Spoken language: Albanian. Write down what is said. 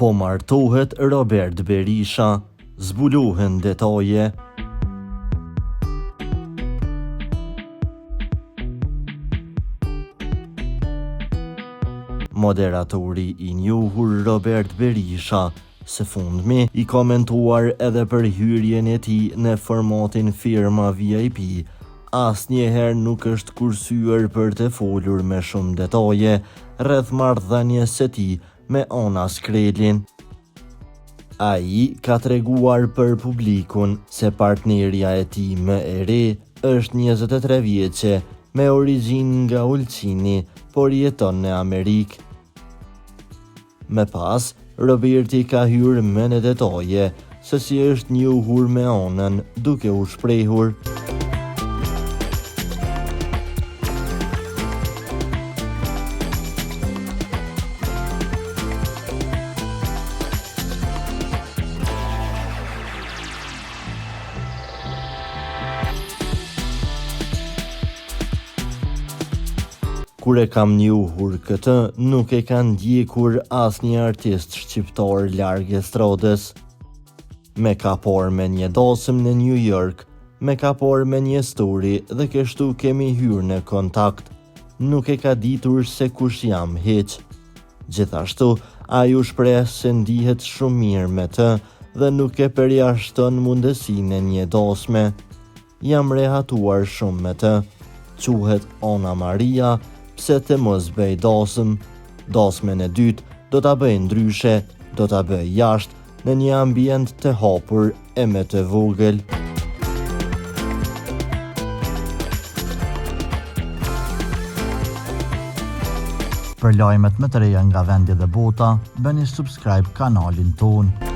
Po martohet Robert Berisha, zbulohen detaje. Moderatori i njohur Robert Berisha së fundmi i komentuar edhe për hyrjen e tij në formatin firma VIP, asnjëherë nuk është kursyer për të folur me shumë detaje rreth marrëdhënies së tij me Ana Skrelin. Ai ka treguar për publikun se partnerja e tij më e re është 23 vjeçe me origjinë nga Ulcini, por jeton në Amerikë. Më pas, Roberti ka hyrë më në detaje se si është njohur me Anën, duke u shprehur: Kur e kam njohur këtë, nuk e kanë ndjekur asnjë artist shqiptar larg estradës. Me ka parë me një dasëm në New York, me ka parë me një story dhe kështu kemi hyrë në kontakt. Nuk e ka ditur se kush jam hiç. Gjithashtu, ai u shpreh se ndihet shumë mirë me të dhe nuk e përjashton mundësinë e një dasme. Jam rehatuar shumë me të. Quhet Ana Maria, pse të mos bëj dasëm. Dasmen e dytë do ta bëj ndryshe, do ta bëj jashtë në një ambient të hapur e me të vogël. Për lajmet më të reja nga vendi dhe bota, bëni subscribe kanalin tonë.